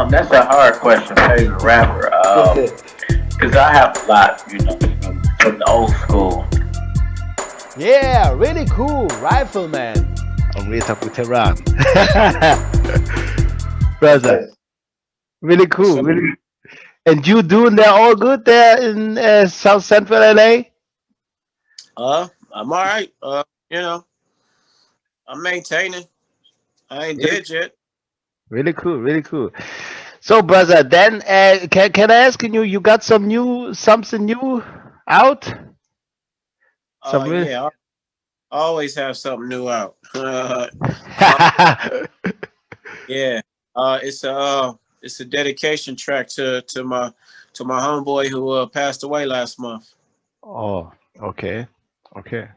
That's a hard question. Favorite rapper? Cause I have a lot, from the old school. Yeah, really cool, Rifleman. I'm really talking with Heron. Brother, really cool. So, Really. And you doing there all good there in South Central LA? I'm all right. You know, I'm maintaining. I ain't Really, dead yet. really cool, really cool. So, brother, then can I ask you? You got something new out? Some real. Yeah, I always have something new out. Yeah. It's a dedication track to my homeboy who passed away last month. Oh, okay, okay.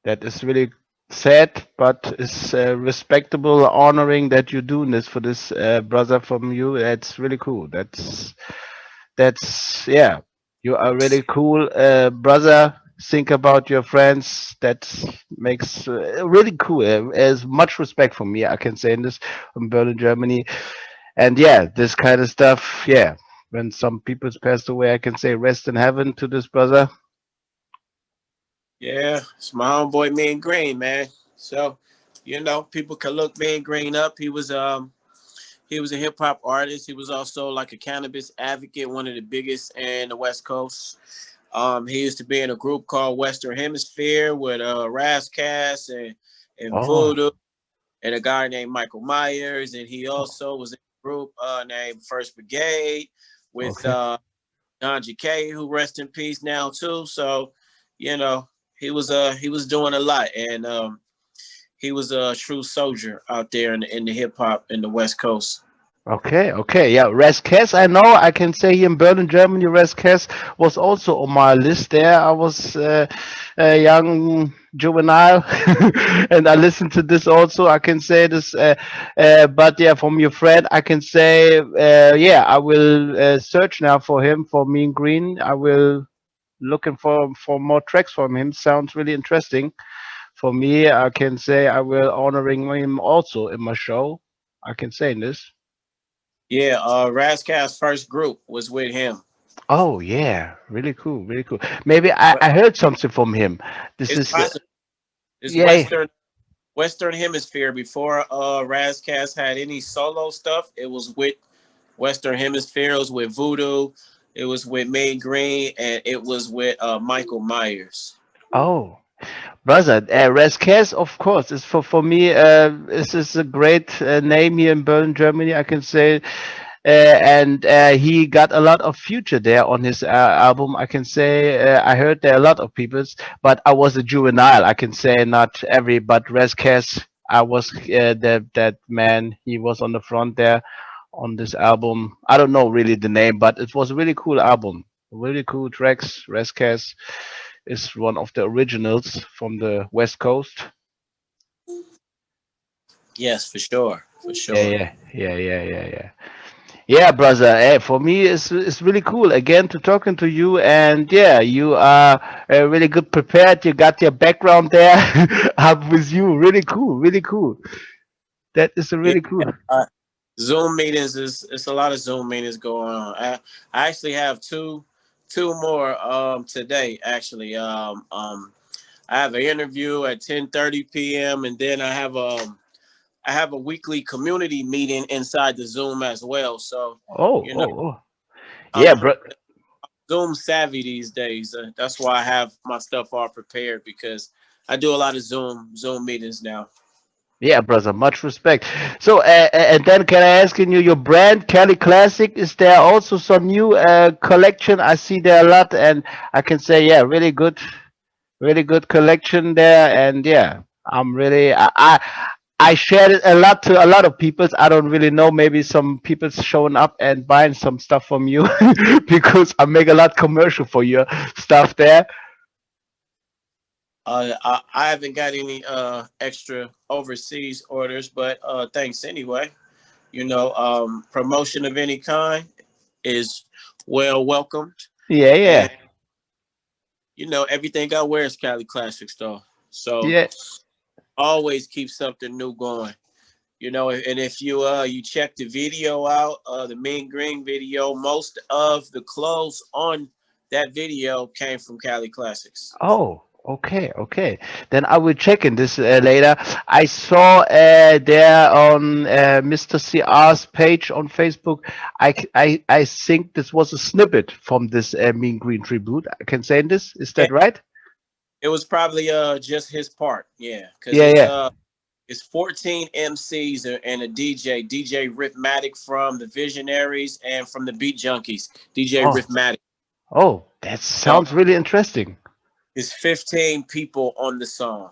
That is really sad, but it's respectable, honoring that you're doing this for this brother from you. That's really cool. That's yeah. You are really cool, brother. Think about your friends. That makes really cool. As much respect for me, I can say in this from Berlin, Germany. And yeah, this kind of stuff. Yeah, when some people's passed away, I can say rest in heaven to this brother. Yeah, it's my homeboy Mean Green, man. So, people can look Mean Green up. He was a hip hop artist. He was also like a cannabis advocate, one of the biggest in the West Coast. He used to be in a group called Western Hemisphere with Rascass and Oh, Voodoo and a guy named Michael Myers. And he also was in a group named First Brigade with okay. Don GK, who rest in peace now too. So, you know, he was doing a lot, and he was a true soldier out there in the hip hop in the West Coast. Okay, okay, yeah. Rescas, I know. I can say here in Berlin, Germany, Rescas was also on my list. There, I was a young juvenile, and I listened to this also. I can say this, but yeah, from your friend, I can say, yeah, I will search now for him for Mean Green. I will looking for more tracks from him. Sounds really interesting. For me, I can say I will honoring him also in my show. I can say this. Yeah, Rascal's first group was with him. Oh yeah, really cool, really cool. Maybe I heard something from him. This It's is possible. It's yeah. Western Hemisphere before Razcast had any solo stuff. It was with Western Hemisphere. It was with Voodoo. It was with May Green, and it was with Michael Myers. Oh, brother, Rescas, of course, is for me. This is a great name here in Berlin, Germany. I can say, and he got a lot of future there on his album. I can say I heard there a lot of people's, but I was a juvenile. I can say not every, but Rescas. I was that man. He was on the front there on this album. I don't know really the name, but it was a really cool album. Really cool tracks. Rescas is one of the originals from the West Coast. Yes, for sure, for Yeah, sure. yeah, yeah, yeah, yeah, yeah. Yeah, brother. For me, it's really cool again to talking to you, and yeah, you are really good prepared. You got your background there. I'm with you. Really cool. Really cool. That is a Yeah, really cool. uh, Zoom meetings is it's a lot of Zoom meetings going on. I actually have two more today. Actually, I have an interview at 10:30 p.m. and then I have a weekly community meeting inside the Zoom as well. So, Oh, you know, oh, oh. Yeah, I'm bro. Zoom savvy these days. That's why I have my stuff all prepared because I do a lot of Zoom meetings now. Yeah, brother. Much respect. So, and then can I ask you your brand, Cali Classic? Is there also some new collection? I see there a lot, and I can say, yeah, really good collection there. And yeah, I'm really, I shared it a lot to a lot of people. I don't really know. Maybe some people showing up and buying some stuff from you because I make a lot commercial for your stuff there. I haven't got any extra overseas orders, but thanks anyway. Promotion of any kind is well welcomed, Yeah, and yeah, everything I wear is Cali Classics though. So yeah. always keep something new going. You know, and if you you check the video out, the Mean Green video, most of the clothes on that video came from Cali Classics. Oh, okay, okay. Then I will check in this later. I saw there on Mr. CR's page on Facebook. I think this was a snippet from this Mean Green tribute. I can say this. Is that right? It was probably just his part, yeah, because Yeah. it's 14 MCs and a DJ Rhythmatic from the Visionaries and from the Beat Junkies, DJ Oh, Rhythmatic. oh, that So sounds really interesting. it's 15 people on the song.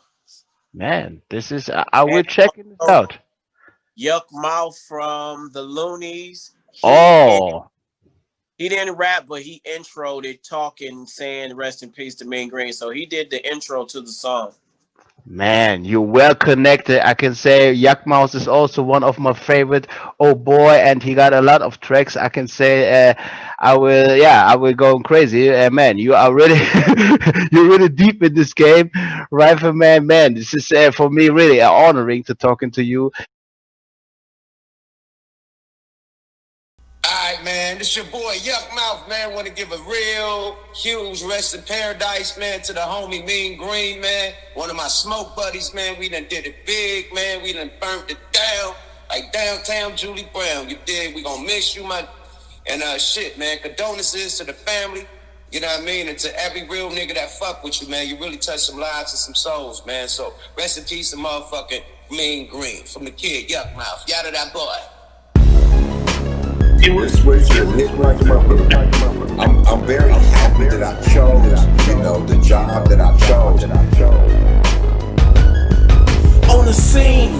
Man, this is. I will And check this also out. Yuck Mouth from the Loonies. Oh. He didn't rap, but he introed it, talking, saying "Rest in peace" to Mean Green. So he did the intro to the song. Man, you're well connected. I can say Yak Mouse is also one of my favorite. Oh boy, and he got a lot of tracks. I can say I will go crazy. Man, you are really you're really deep in this game, Rifleman. Man, this is for me really honoring to talking to you. Alright, man, this your boy Yuck Mouth, man. Want to give a real huge rest in paradise, man, to the homie Mean Green, man. One of my smoke buddies, man. We done did it big, man. We done burnt it down, like downtown Julie Brown. You dig? We gonna miss you, man. And shit, man. Condolences to the family. You know what I mean? And to every real nigga that fuck with you, man. You really touched some lives and some souls, man. So rest in peace to motherfucking Mean Green. From the kid, Yuck Mouth. Yada that boy. This way to the Nick right I'm very happy that I chose, you know, the job that I chose. On the scene,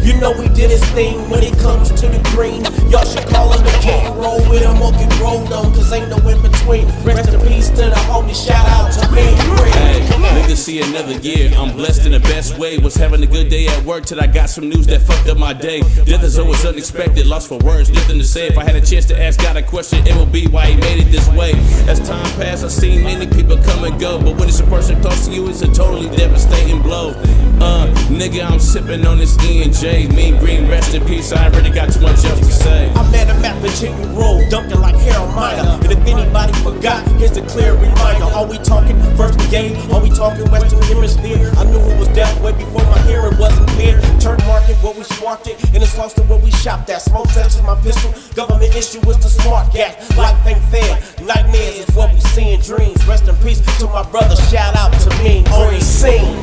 you know we did his thing when it comes to the green. Y'all should call him the king. Roll with him or get rolled on, cause ain't no in between. Rest in peace to the homie, shout out to Mean Green. Hey, niggas see another year. I'm blessed in the best way. Was having a good day at work till I got some news that fucked up my day. Death is always unexpected, lost for words, nothing to say. If I had a chance to ask God a question, it would be why he made it this way. As time passed, I've seen many people come and go, but when it's a person close to you, it's a totally devastating blow. Nigga, I'm sipping on this E&J. Mean Green, rest in peace. I already got too much else to say. I met him at Virginia Road, dunking like Heron. And if anybody forgot, here's the clear reminder. Are we talking first brigade? Are we talking Western Hemisphere? I knew it was death way before my hearing wasn't there. Turn market where we sparked it, and it's lost to where we shopped at. Smoke sensors, my pistol. Government issue was the smart gas. Life ain't fair. Nightmares is what we seeing. Dreams. Rest in peace to my brother. Shout out to Mean Green. Scene.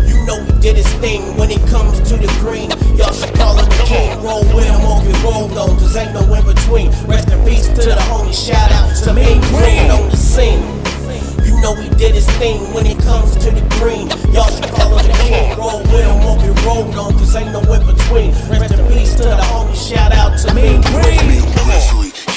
You know he did his thing when it comes to the green. Y'all should call him the king. Roll with him or get rolled on, cause ain't no in between. Rest in peace to the homie. Shout out to Mean Green on the scene. You know he did his thing when it comes to the green. Y'all should call him the king. Roll with him or get rolled on, cause ain't no in between. Rest in peace to the homie. Shout out to Mean Green.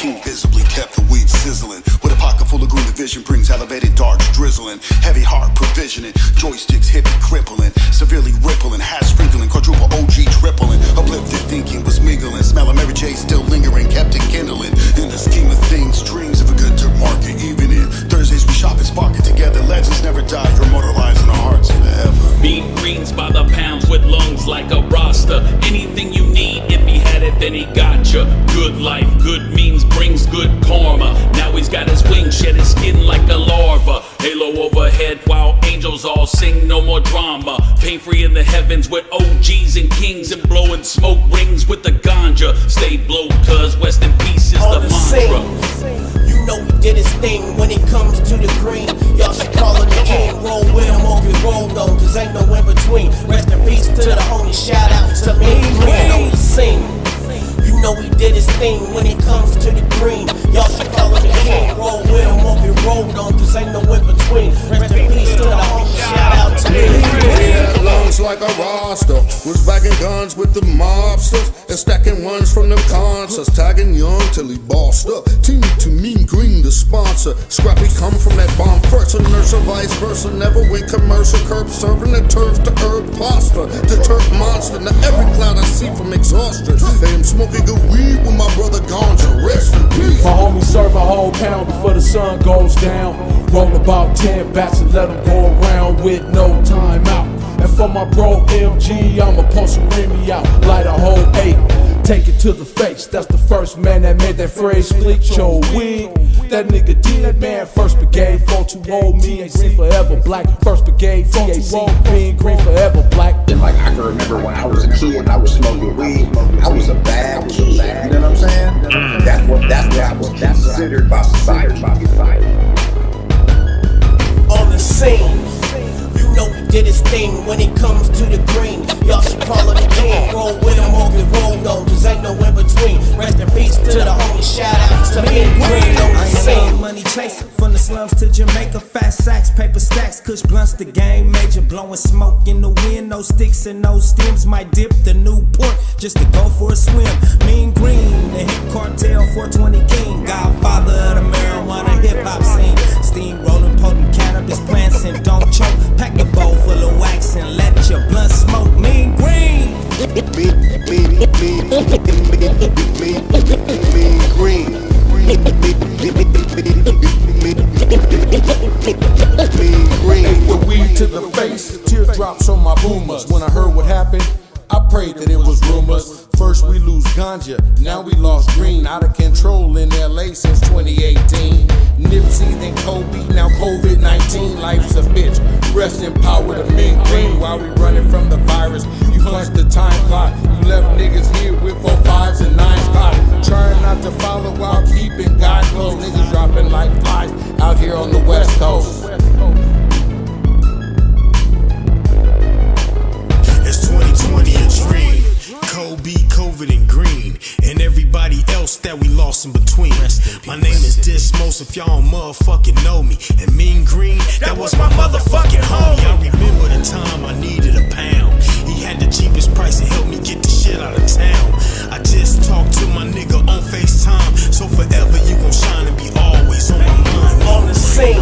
King visibly kept the weed sizzling. With a pocket full of green, the vision brings elevated darts drizzling. Heavy heart provisioning, joysticks hippie crippling, severely rippling, hat sprinkling, quadruple OG tripling. Uplifted thinking was mingling, smell of Mary J still lingering, kept it kindling. In the scheme of things, dreams of a good dirt market, even in Thursdays we shop and spark it together. Legends never die, you're immortalized in our hearts forever. Mean Greens by the pounds with lungs like a roster. Anything you need, if he had it, then he got you. Good life, good means brings good karma. Now he's got his wings, shed his skin like a larva. Halo overhead while angels all sing, no more drama. Pain free in the heavens with OGs and kings, and blowing smoke rings with the ganja. Stay blow, cause rest in peace is the mantra. You know he did his thing when it comes to the green. Y'all should call him the king. Roll with him or get rolled on, cause ain't no in between. Rest in peace to the homie. Shout out to Mean Green on the scene. You know he did his thing when it comes to the green. Y'all should call him the king. Roll with him or get rolled on, cause ain't no in between. Rest in peace to the homie. Shout out to Mean Green. Lungs like a roster, was bagging guns with the mobsters and stacking ones from them concerts, tagging young till he bossed up. Team to Mean Green, the sponsor. Scrappy come from that bomb first, a nurse or vice versa. Never went commercial, curb serving the turf to herb pasta. The turf monster, now every cloud I see from exhaustion. Hey, I'm smoking good weed with my brother Ganja. Rest in peace. My homie serve a whole pound before the sun goes down. Roll about 10 bats and let them go around with no time out. And For my bro MG, I'ma punch some Remy out, light a whole 8. Take it to the face, that's the first man that made that phrase split your wig. That nigga did, man. First Brigade, 420, me ain't seen forever black. First Brigade, 420, me ain't green forever black. And like I can remember when I was a kid and I was smoking weed, I was a bad kid. You know what I'm saying? That's what I was considered by society. On the scene, you know he did his thing when it comes to the green. Y'all should call him the king. Roll with him or get rolled on, cause ain't no in between. Rest in peace to the homie, shout out to me and Green on the scene. Money chasing from the slums to Jamaica, fat sacks, paper stacks, kush blunts, the game major, blowing smoke in the wind, no sticks and no stems. Might dip the Newport just to go for a swim. Mean Green, the hip cartel, 420 king, godfather of the marijuana hip hop scene. Steam rolling potent cannabis plants and don't choke. Pack the bowl full of wax and let your blunt smoke. Mean Green. Mean Green. With weed to the face, teardrops on my boomers. When I heard what happened, I prayed that it was rumors. First we lose ganja, now we lost green. Out of control in LA since 2018. Nipsey, then Kobe, now COVID-19. Life's a bitch, rest in power to Mean Green. While we running from the virus, you punched the time clock. You left niggas here with 4 5s and 9s clock. Trying not to follow while keeping God close. Niggas dropping like flies out here on the West Coast. It's 2020 a dream. Kobe, COVID, and Green, and everybody else that we lost in between. My name is Dismos if y'all don't motherfucking know me. And Mean Green, that was my motherfucking homie. I remember the time I needed a pound. He had the cheapest price and helped me get the shit out of town. I just talked to my nigga on FaceTime, so forever you gon' shine and be always on my mind. On the scene,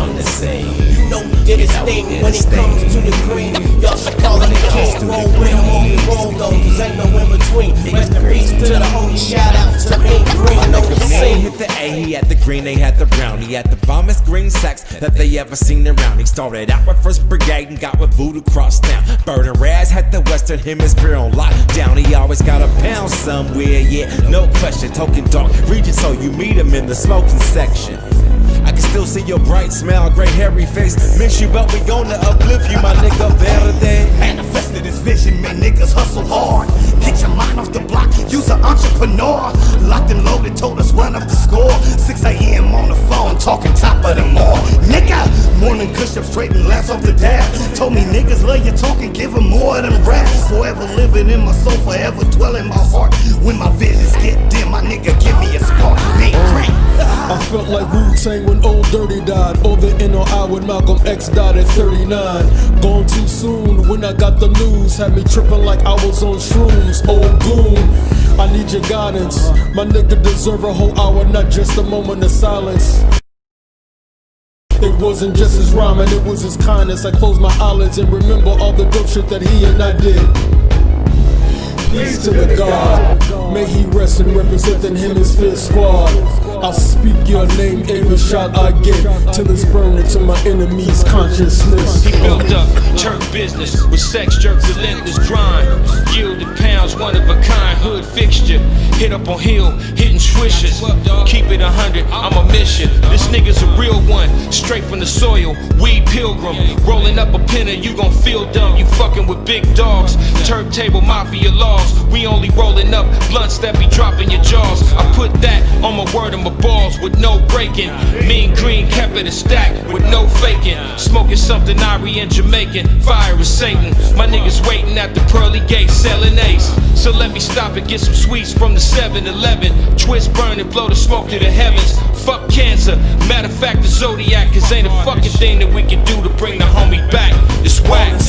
you know he did his thing when it comes to the green. Y'all should call him the king. Roll with him or get rolled on, cause ain't no in between. Rest in peace to the homie, shout out to Mean Green on the scene. Hit the A, he had the green, they had the brown. He had the bombest green sacks that they ever seen around. He started out with First Brigade and got with Voodoo crossed down. Bird and Raz had the Western Hemisphere on lockdown. He always got a pound somewhere, yeah, no question. Token dark region, so you meet him in the smoking section. I can still see your bright smile, gray hairy face. Miss you, but we gonna uplift you, my nigga Verde. Manifested his vision, man, niggas hustle hard. Get your mind off the block, use an entrepreneur. Locked and loaded, told us run up the score. 6 a.m. on the phone, talking top of the mall. Nigga, morning kush up straight and laughs off the dab. Told me niggas love your talking, give them more of them raps. Forever living in my soul, forever dwell in my heart. When my visions get dim, my nigga give me a spark. Mean Green. I felt like Wu-Tang when Old Dirty died, or the NOI when Malcolm X died at 39. Gone too soon when I got the news, had me tripping like I was on shrooms. Old goon, I need your guidance. My nigga deserve a whole hour, not just a moment of silence. It wasn't just his rhyming, it was his kindness. I close my eyelids and remember all the dope shit that he and I did. Peace to the God, may he rest and representing him his fifth squad. I'll speak your name every shot I get, till it's burned into my enemy's consciousness. He built up Turk business with sex jerk, relentless grind. Yielded pounds, one of a kind, hood fixture. Hit up on hill, hitting swishers. Keep it 100, I'm a mission. This nigga's a real one, straight from the soil. Weed pilgrim, rolling up a pinner, you gon' feel dumb. You fucking with big dogs. Turk table mafia laws. We only rolling up blunts that be dropping your jaws. I put that on my word and my balls with no breaking. Mean Green kept it a stack with no faking. Smoking something Irie and Jamaican. Fire is Satan. My niggas waiting at the pearly gates selling ace. So let me stop and get some sweets from the 7-Eleven. Twist, burn and blow the smoke to the heavens. Fuck cancer. Matter of fact, the Zodiac, cause ain't a fucking thing that we can do to bring the homie back. It's whack.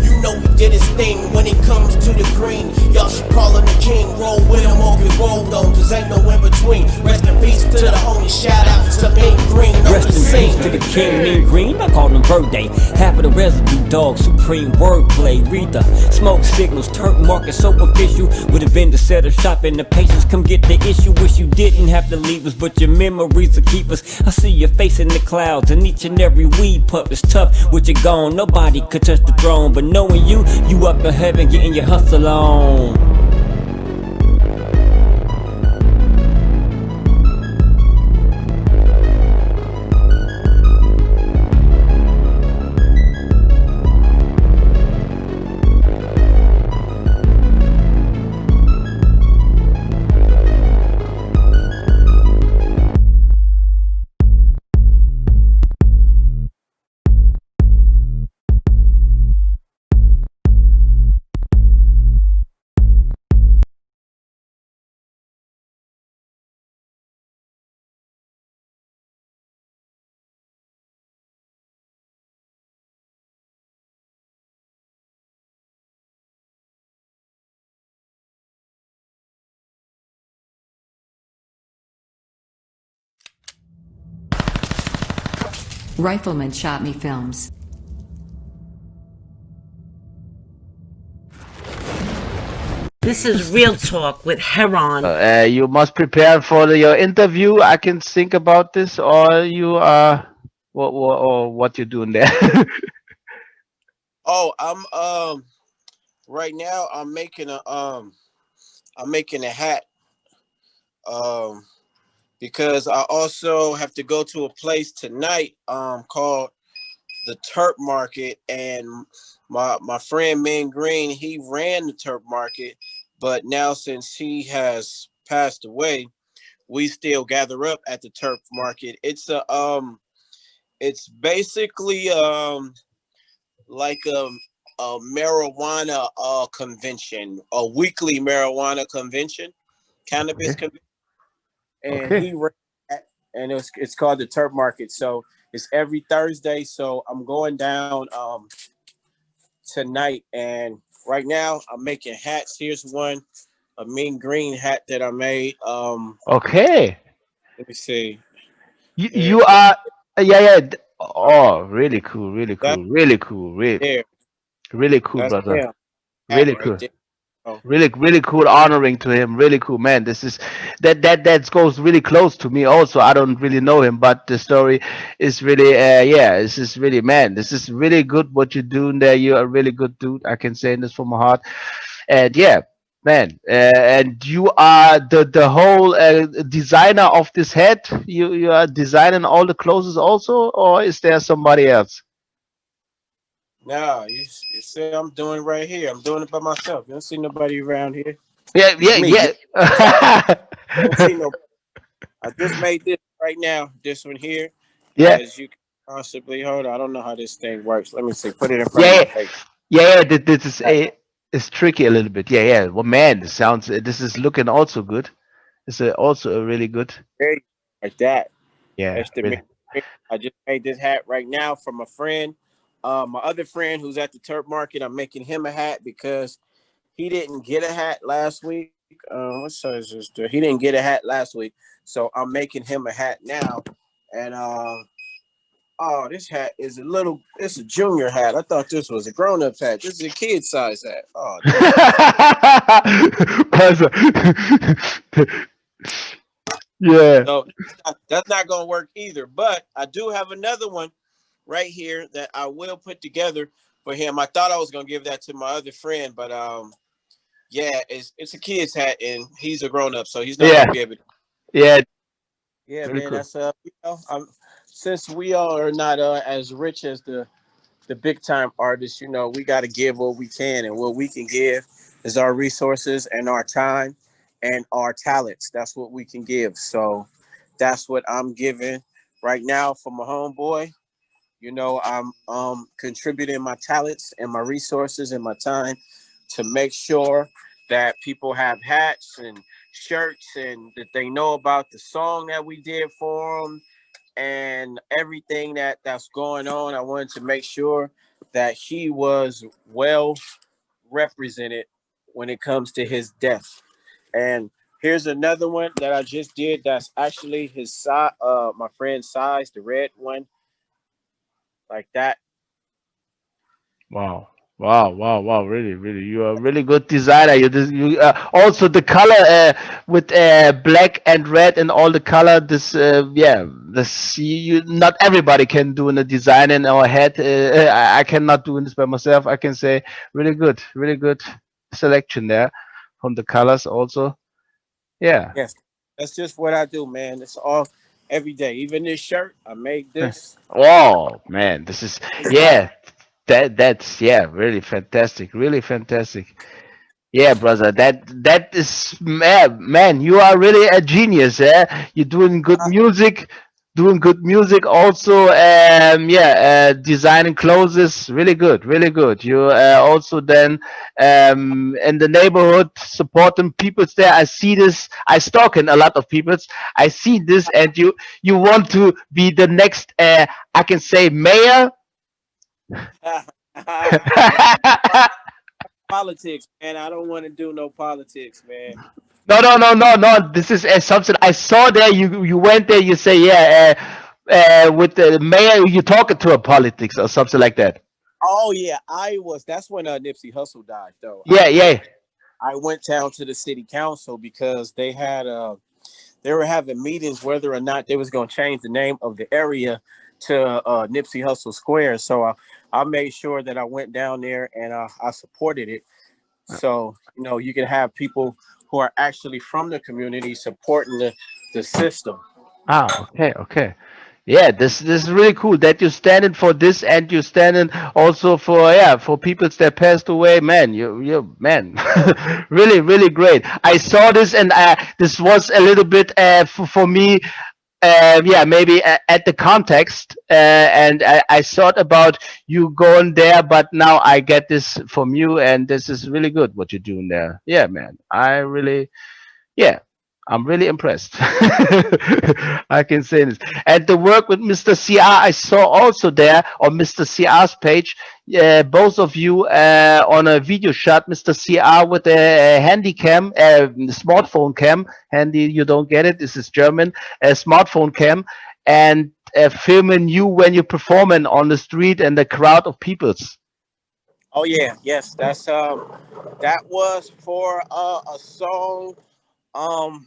You know he did his thing when it comes to the green. Y'all should call him the king. Roll with him or get rolled on, cause ain't no in between. Rest in peace to the homie, shout out to Mean Green on the scene. to the king, mean green, I call him Verde. Half of the residue, dog, supreme wordplay. Read the smoke signals, Turk market so official. With a vendor set up shop and the patients come get the issue. Wish you didn't have to leave us, but your memories will keep us. I see your face in the clouds, and each and every weed puff is tough. With you gone, nobody could touch the throne. But knowing you up in heaven getting your hustle on. Rifleman shot me films. This is Real Talk with Heron. You must prepare for your interview. I can think about this, or you are what you doing there? Oh, I'm right now I'm making a hat because I also have to go to a place tonight called the Turp Market, and my friend Min Green, he ran the Turp Market, but now since he has passed away, we still gather up at the Turp Market. It's basically like a marijuana convention, a weekly marijuana convention, cannabis convention, and he ran that, and it's called the Turp Market. So it's every Thursday. So I'm going down tonight, and right now I'm making hats. Here's one, a mean green hat that I made. Okay. Let me see. You are Oh, really cool, really That's cool, really cool, there. really cool, That's brother. him. Hat Really right cool. there. Oh. Really cool, honoring to him. Really cool, man. This is that goes really close to me also. I don't really know him, but the story is really this is really, man, this is really good what you're doing there. You're a really good dude. I can say this from my heart. And yeah, man, and you are the whole designer of this hat. You are designing all the clothes also, or is there somebody else? No, you see, I'm doing it right here. I'm doing it by myself. You don't see nobody around here. Yeah, It's yeah, me. You yeah. don't see no. I just made this right now. This one here, Yeah. as you can possibly hold. I don't know how this thing works. Let me see. Put it in front of Yeah, my yeah, face. yeah. This is it's tricky a little bit. Yeah, yeah. Well, man, this sounds. This is looking also good. It's also a really good. There you go, like that. Yeah, That's the really. main. I just made this hat right now from a friend. My other friend who's at the Turp Market. I'm making him a hat because he didn't get a hat last week. What size is this? He didn't get a hat last week, so I'm making him a hat now. And oh, this hat is it's a junior hat. I thought this was a grown-up hat. This is a kid size hat. Oh, Yeah. so that's not gonna work either. But I do have another one right here that I will put together for him. I thought I was gonna give that to my other friend, but yeah, it's a kid's hat, and he's a grown-up, so he's not Yeah. gonna be able to. Yeah. Yeah, Really man, cool. that's since we all are not as rich as the big time artists, we got to give what we can, and what we can give is our resources and our time and our talents. That's what we can give. So that's what I'm giving right now for my homeboy. I'm contributing my talents and my resources and my time to make sure that people have hats and shirts, and that they know about the song that we did for them and everything that's going on. I wanted to make sure that he was well represented when it comes to his death. And here's another one that I just did. That's actually his size, my friend's size, the red one. like that. Wow. Wow. Really, really. You are a really good designer. You also the color with black and red and all the color. This, yeah, this not everybody can do in the design in our head. I cannot do this by myself. I can say really good selection there from the colors also. Yeah. Yes, that's just what I do, man. It's all every day. Even this shirt, I made this. Oh man, this is yeah. That's yeah, really fantastic. Really fantastic. Yeah, brother, that is man, you are really a genius, eh? You're doing good music also. Yeah, designing clothes is really good, really good. You also then in the neighborhood supporting peoples there. I see this. I stalking a lot of peoples. I see this, and you want to be the next. I can say mayor. No politics, man. I don't want to do no politics, man. No. This is something I saw there. You went there. You say yeah. With the mayor, you talking to a politics or something like that. Oh yeah, I was. That's when Nipsey Hussle died, though. Yeah. I went down to the city council because they were having meetings whether or not they was going to change the name of the area to Nipsey Hussle Square. So I made sure that I went down there and I supported it. So you can have people who are actually from the community supporting the system. Ah, okay. Yeah, this is really cool that you're standing for this and you're standing also for for people that passed away. Man, you man, really great. I saw this and this was a little bit for me. Yeah, maybe at the context, and I thought about you going there, but now I get this from you, and this is really good what you're doing there. Yeah, man, yeah, I'm really impressed. I can say this. And the work with Mr. CR, I saw also there on Mr. CR's page, both of you on a video shot, Mr. CR with a handy cam, smartphone cam, handy, you don't get it, this is German, a smartphone cam, and filming you when you're performing on the street and the crowd of peoples. Oh yeah, yes, that was for a song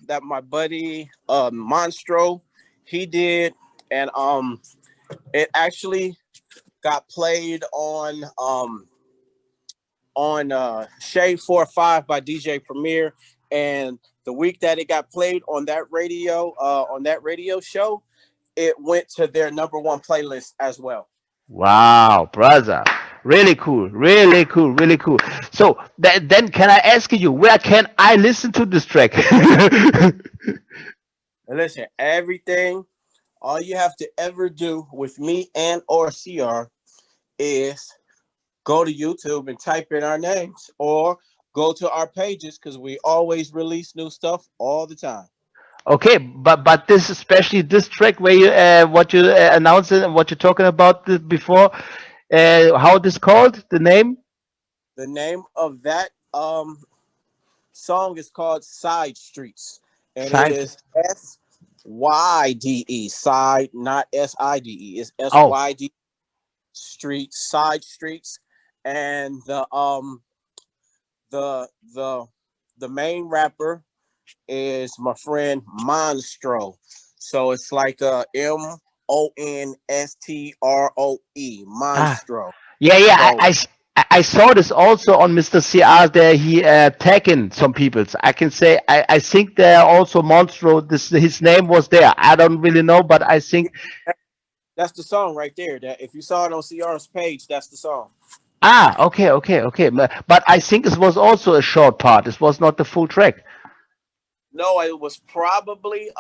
that my buddy Monstro he did, and it actually got played on Shade 4-5 by DJ Premier, and the week that it got played on that radio show, it went to their #1 playlist as well. Wow, brother. Really cool. Really cool. Really cool. So then can I ask you, where can I listen to this track? And listen, all you have to ever do with me and or CR is go to YouTube and type in our names or go to our pages because we always release new stuff all the time. Okay, but this especially this track where you what you announced and what you're talking about before, how this called the name? The name of that song is called Side Streets, and it Side. is SYDE, side, not SIDE. It's Oh, SYD Streets, Side Streets, and the the the main rapper is my friend Monstro. So it's like MONSTROE, ah, Monstro. yeah. So I saw this also on Mr. CR there. He tagging some people. I can say I think there also Monstro. This his name was there. I don't really know, but I think that's the song right there. That if you saw it on CR's page, that's the song. okay. But I think it was also a short part. This was not the full track. No, it was probably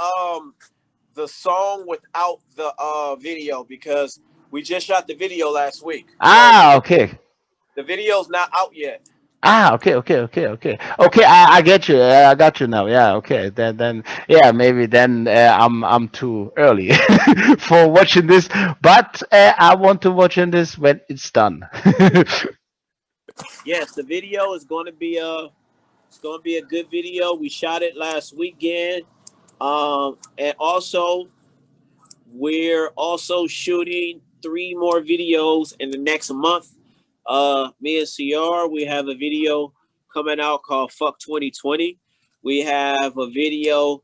the song without the video because we just shot the video last week. So Okay. the video's not out yet. Okay. Okay, I get you. I got you now. Yeah, okay. Then yeah, maybe then I'm too early for watching this, but I want to watching this when it's done. Yes, the video is going to be a good video. We shot it last weekend. And also we're also shooting 3 more videos in the next month. Me and CR, we have a video coming out called Fuck 2020. We have a video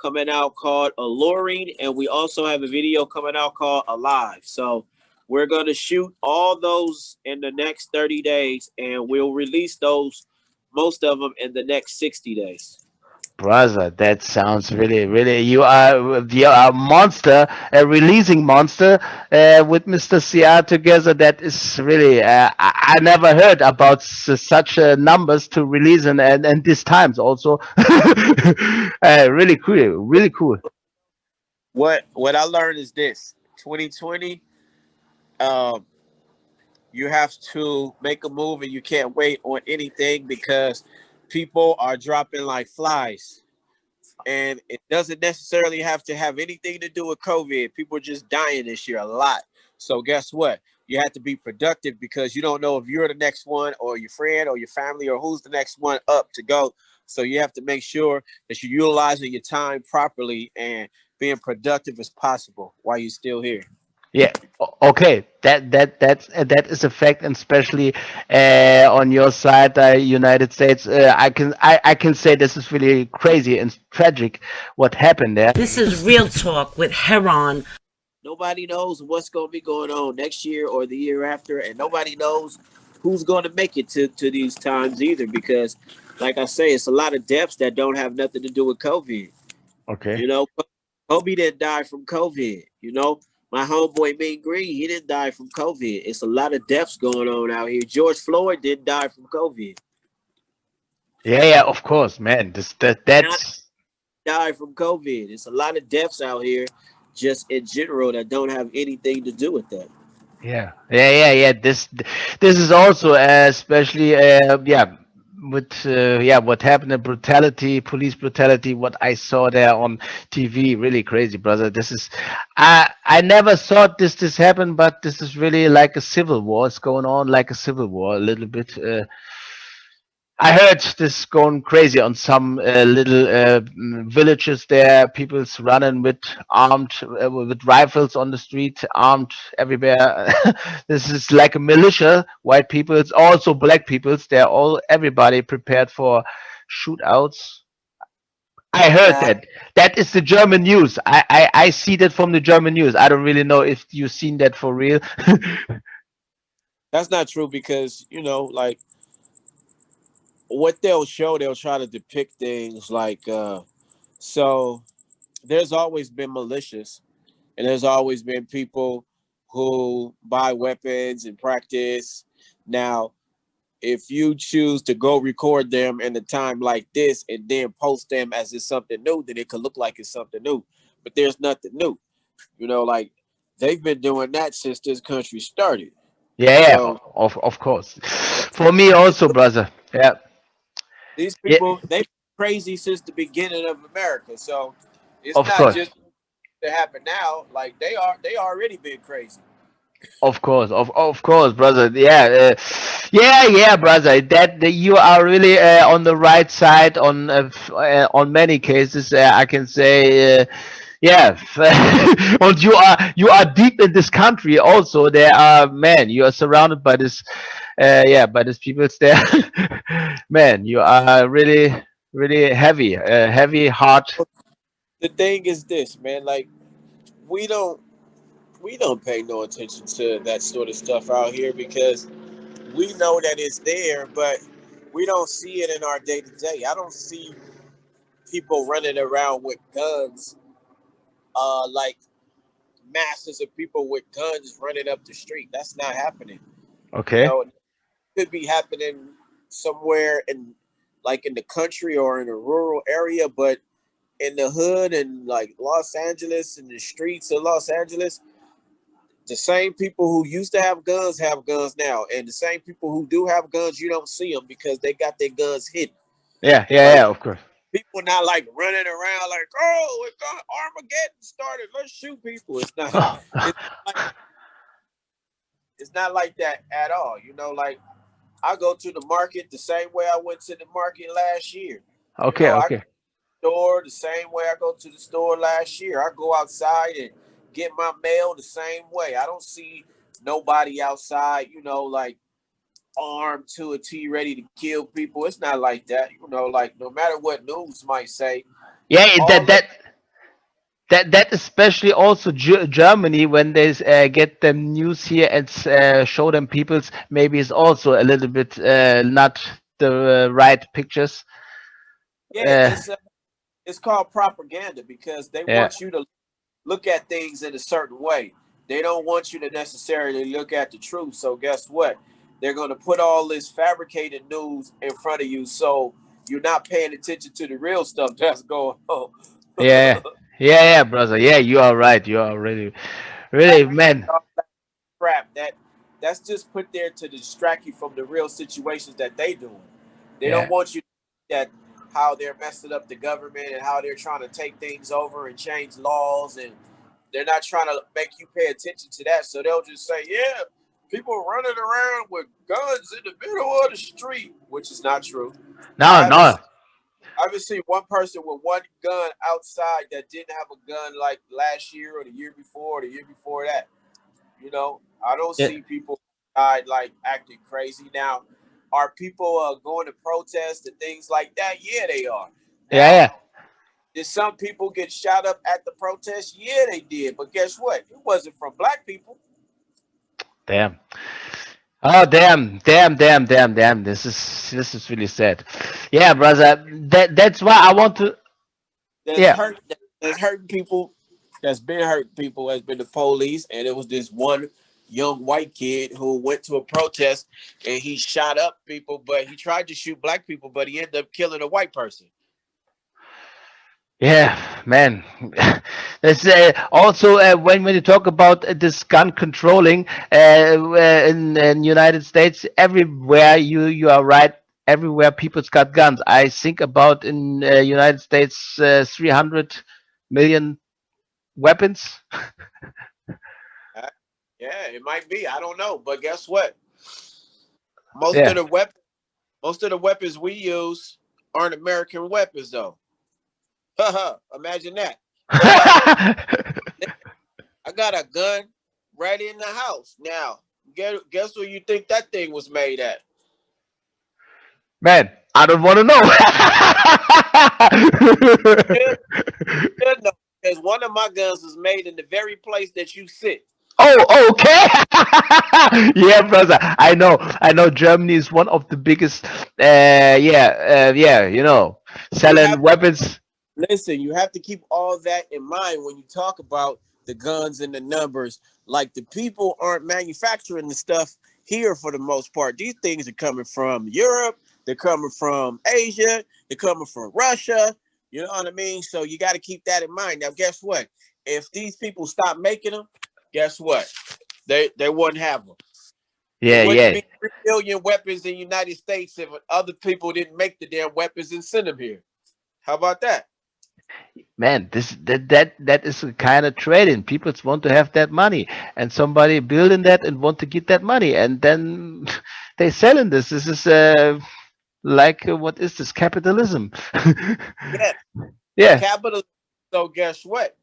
coming out called Alluring, and we also have a video coming out called Alive. So we're going to shoot all those in the next 30 days, and we'll release those, most of them, in the next 60 days. Brother, that sounds really, really. You are a monster, a releasing monster, with Mr. CR together. That is really. I never heard about such numbers to release and these times also. Really cool, really cool. What I learned is this: 2020, um, you have to make a move, and you can't wait on anything because people are dropping like flies. And it doesn't necessarily have to have anything to do with COVID. People are just dying this year a lot. So guess what? You have to be productive because you don't know if you're the next one or your friend or your family or who's the next one up to go. So you have to make sure that you're utilizing your time properly and being productive as possible while you're still here. Yeah. Okay. That is a fact, and especially on your side, United States. I can say this is really crazy and tragic what happened there. This is Real Talk with Heron. Nobody knows what's going to be going on next year or the year after, and nobody knows who's going to make it to these times either because, like I say, it's a lot of deaths that don't have nothing to do with COVID. Okay. You know, Kobe didn't die from COVID. You know, my homeboy Mean Green, he didn't die from COVID. It's a lot of deaths going on out here. George Floyd didn't die from COVID. Yeah, yeah, of course, man. Not That's die from COVID. It's a lot of deaths out here just in general that don't have anything to do with that. yeah, yeah, yeah, yeah. This is also especially yeah, with yeah, what happened, the brutality, police brutality, what I saw there on TV, really crazy, brother. This is I never thought this happened, but this is really like a civil war. It's going on like a civil war a little bit. I heard this going crazy on some little villages there. People's running with armed, with rifles on the street, armed everywhere. This is like a militia. White people, it's also black peoples. They're all everybody prepared for shootouts. I heard Nah, that. That is the German news. I see that from the German news. I don't really know if you've seen that for real. that's not true because like what they'll show, they'll try to depict things like so. There's always been militias, and there's always been people who buy weapons and practice. Now, if you choose to go record them in a time like this and then post them as it's something new, then it could look like it's something new. But there's nothing new. Like they've been doing that since this country started. Yeah, yeah, So of course. For me also, brother. Yeah, these yeah, people, they've been crazy since the beginning of America. So it's of not course. just to happen now. Like they already been crazy. Of course, of course, brother. Yeah, yeah, yeah, brother. That you are really on the right side on many cases. I can say, yeah. And you are deep in this country. Also, there are man. You are surrounded by this, yeah, by these people there. Man, you are really, really heavy, heavy heart. The thing is this, man. Like we don't we don't pay no attention to that sort of stuff out here because we know that it's there, but we don't see it in our day to day. I don't see people running around with guns, like masses of people with guns running up the street. That's not happening. Okay. It could be happening somewhere like in the country or in a rural area, but in the hood and like Los Angeles and the streets of Los Angeles, the same people who used to have guns now, and the same people who do have guns, you don't see them because they got their guns hidden. Yeah, yeah, Like yeah. Of course. people not like running around like, oh, it got Armageddon started. Let's shoot people. It's not. It's like, it's not like that at all. Like I go to the market the same way I went to the market last year. Okay, I okay. store the same way I go to the store last year. I go outside and get my mail the same way. I don't see nobody outside, you know, like armed to a T, ready to kill people. It's not like that, you know. Like no matter what news might say, Yeah, all of that especially also Germany, when they get them news here and show them people's, maybe it's also a little bit not the right pictures. yeah, Uh, it's called propaganda because they yeah, want you to look at things in a certain way. They don't want you to necessarily look at the truth. So guess what? They're going to put all this fabricated news in front of you, so you're not paying attention to the real stuff that's going on. yeah, yeah, brother. Yeah, you are right. You are really, man. Crap, that's just put there to distract you from the real situations that they doing. They don't Yeah, want you to see that how they're messing up the government and how they're trying to take things over and change laws, and they're not trying to make you pay attention to that. So they'll just say, yeah, people running around with guns in the middle of the street, which is not true. I no, haven't no. I haven't seen one person with one gun outside that didn't have a gun like last year or the year before or the year before that. You know, I don't Yeah, see people outside like acting crazy. Now, are people going to protest and things like that? Yeah, they are. yeah, Now, yeah. did some people get shot up at the protest? Yeah, they did. But guess what? It wasn't from black people. Damn. Oh, damn. This is really sad. Yeah, brother. That's why I want to. That's Yeah. hurt. That's hurting people. That's been hurting people. Has been the police, and it was this one young white kid who went to a protest and he shot up people, but he tried to shoot black people, but he ended up killing a white person. Yeah, man. That's also when you talk about this gun controlling in United States, everywhere you are right. Everywhere people's got guns. I think about in United States 300 million weapons. Uh, Yeah, it might be. I don't know, but guess what? Most of Yeah. the weapons, most of the weapons we use aren't American weapons, though. Imagine that. I got a, I got a gun right in the house. Now, guess where you think that thing was made at? Man, I don't want to Good, know. good know, because one of my guns was made in the very place that you sit. Oh, okay. Yeah, brother. I know. Germany is one of the biggest. Yeah. You Selling have to weapons. listen. You have to keep all that in mind when you talk about the guns and the numbers. Like the people aren't manufacturing the stuff here for the most part. These things are coming from Europe. They're coming from Asia. They're coming from Russia. You know what I mean? So you got to keep that in mind. Now, guess what? If these people stop making them, guess what? They wouldn't have them. It Yeah, wouldn't yeah, be 3 million weapons in the United States if other people didn't make the damn weapons and send them here. How about that? man. That is a kind of trading. People want to have that money, and somebody building that and want to get that money, and then they selling this. This is like what is this capitalism? Yeah, Yeah, capital. So guess what?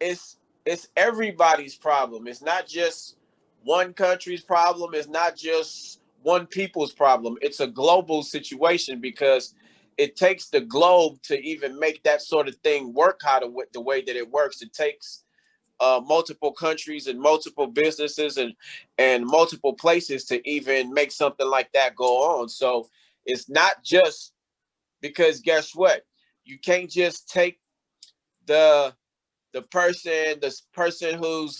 It's it's everybody's problem. It's not just one country's problem. It's not just one people's problem. It's a global situation because it takes the globe to even make that sort of thing work the way that it works. It takes multiple countries and multiple businesses and multiple places to even make something like that go on. So it's not just because guess what? You can't just take the the person who's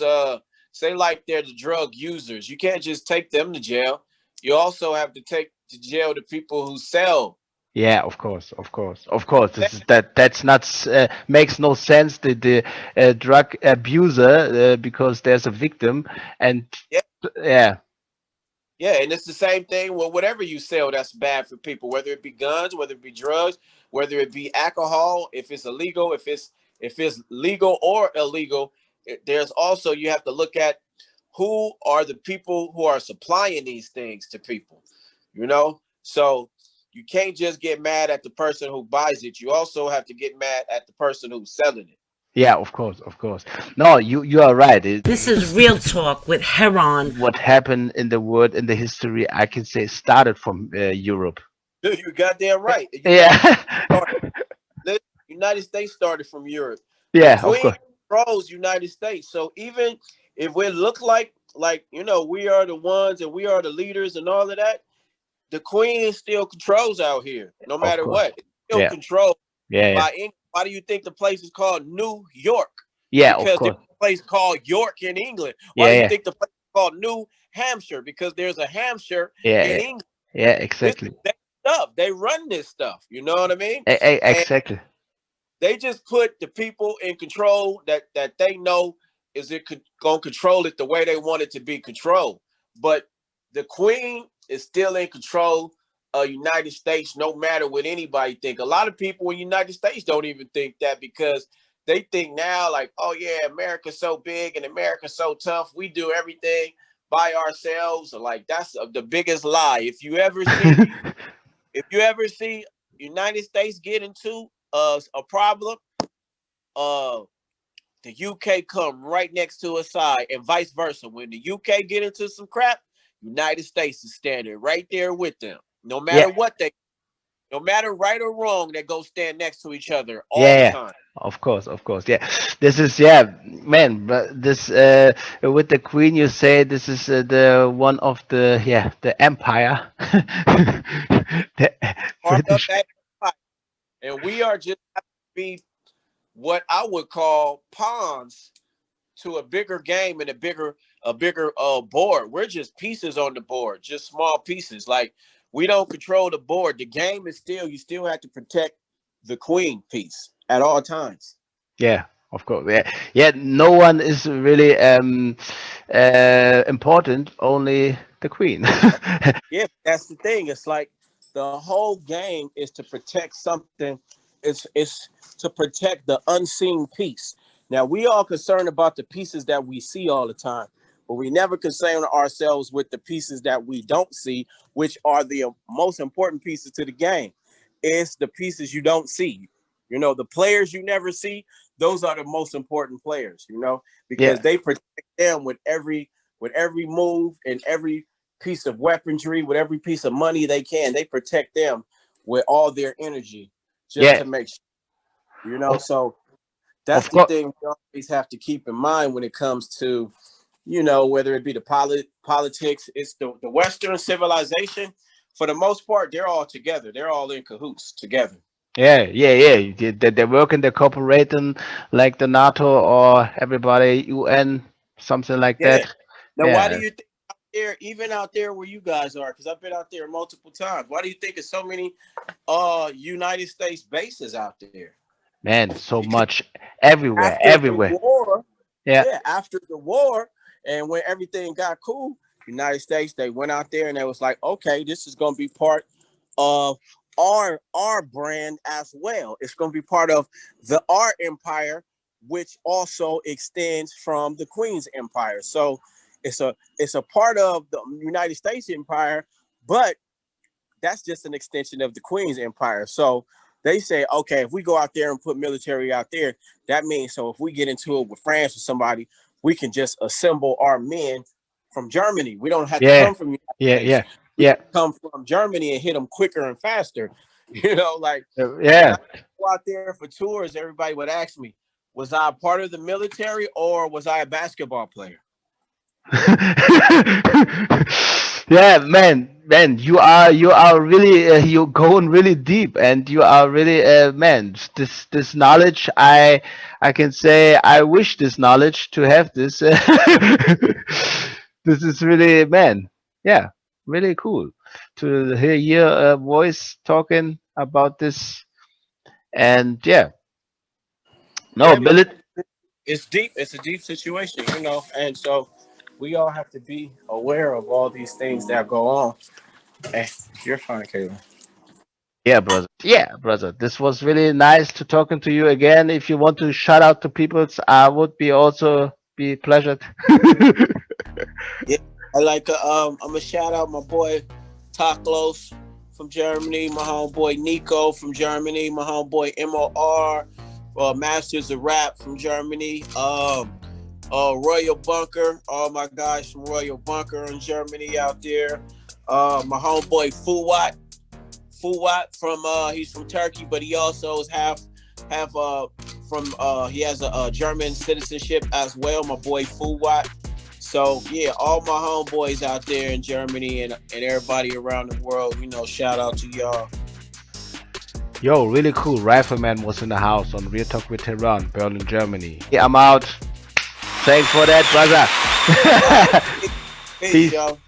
say like they're the drug users. You can't just take them to jail. You also have to take to jail the people who sell. yeah. Of course. That's not makes no sense. The drug abuser because there's a victim, and Yeah, yeah, yeah, and it's the same thing with whatever you sell that's bad for people, whether it be guns, whether it be drugs, whether it be alcohol, if it's illegal, if it's legal or illegal. There's also you have to look at who are the people who are supplying these things to people, you know? So you can't just get mad at the person who buys it. You also have to get mad at the person who's selling it. Yeah, of course, of course. No, you are right. This is Real Talk with Heron. What happened in the world, in the history, I can say started from Europe. Dude, you goddamn right. Yeah. The United States started from Europe. The Yeah, of Queen course. controls United States. So even if we look like we are the ones and we are the leaders and all of that, the Queen still controls out here, no Of matter course. what. It's still Yeah. controlled Yeah, yeah. by England. Why do you think the place is called New York? Yeah, of Because there's course. a place called York in England. Why Yeah, do you yeah. think the place is called New Hampshire? Because there's a Hampshire Yeah, in yeah. England. Yeah, This exactly. is their stuff. They run this stuff. You know what I mean? And Exactly. they just put the people in control that they know is gonna control it the way they want it to be controlled. But the Queen is still in control of United States, no matter what anybody think. A lot of people in United States don't even think that because they think now like, oh yeah, America's so big and America's so tough. We do everything by ourselves. Like that's the biggest lie. If you ever see United States get into a problem, uh, the UK come right next to a side, and vice versa. When the UK get into some crap, United States is standing right there with them. No Yeah. matter no matter right or wrong, they go stand next to each other all Yeah, the yeah. time. Of course, of course. Yeah. This is man, but this with the Queen you say this is the one of the empire. The Part of British. that empire. And we are just have to be what I would call pawns to a bigger game and a bigger board. We're just pieces on the board, just small pieces. Like we don't control the board. The game is still you still have to protect the queen piece at all times. Yeah, of course. Yeah. Yeah, no one is really important, only the Queen. Yeah, that's the thing. It's like the whole game is to protect something. It's to protect the unseen piece. Now we all concerned about the pieces that we see all the time, but we never concern ourselves with the pieces that we don't see, which are the most important pieces to the game. It's the pieces you don't see. The players you never see, those are the most important players, because Yeah. they protect them with every move and every piece of weaponry, with every piece of money they can. They protect them with all their energy just Yeah. to make sure, Of so that's of the course. thing we always have to keep in mind when it comes to, whether it be the politics, it's the Western civilization. For the most part, they're all together. They're all in cahoots together. Yeah, yeah, yeah. They work in the corporation like the NATO or everybody UN, something like Yeah. that. Now, why do Yeah. you think even out there where you guys are, because I've been out there multiple times, why do you think there's so many United States bases out there? Man, so Because much everywhere, after the everywhere. war, Yeah. yeah, after the war, and when everything got cool, United States, they went out there and they was like, okay, this is gonna be part of our brand as well. It's gonna be part of our empire, which also extends from the Queen's empire. So it's a part of the United States empire, but that's just an extension of the Queen's empire. So they say, okay, if we go out there and put military out there, that means so if we get into it with France or somebody, we can just assemble our men from Germany. We don't have to Yeah. come from the Yeah, United States. yeah. We Yeah. can come from Germany and hit them quicker and faster. Like when Yeah. I go out there for tours, everybody would ask me, was I a part of the military or was I a basketball player? Yeah, man, you are really you're going really deep, and you are really man. This knowledge, I can say I wish this knowledge to have this. This is really man, yeah, really cool to hear your voice talking about this, and yeah, no, Yeah, man. Billet. It's deep. It's a deep situation, and so we all have to be aware of all these things that go on. Hey, you're fine, Kayla. Yeah, brother. Yeah, brother. This was really nice to talking to you again. If you want to shout out to people, I would be also be pleasured. Yeah, I'm gonna shout out my boy Taklos from Germany, my homeboy Nico from Germany, my homeboy MOR Masters of Rap from Germany. Royal Bunker, all my guys from Royal Bunker in Germany out there. My homeboy Fuwat from he's from Turkey, but he also is half from he has a German citizenship as well. My boy Fuwat. So yeah, all my homeboys out there in Germany and everybody around the world, you know, shout out to y'all. Yo, really cool. Rifleman was in the house on Real Talk with Heron, Berlin, Germany. Yeah, I'm out. Thanks for that, brother. Peace, y'all.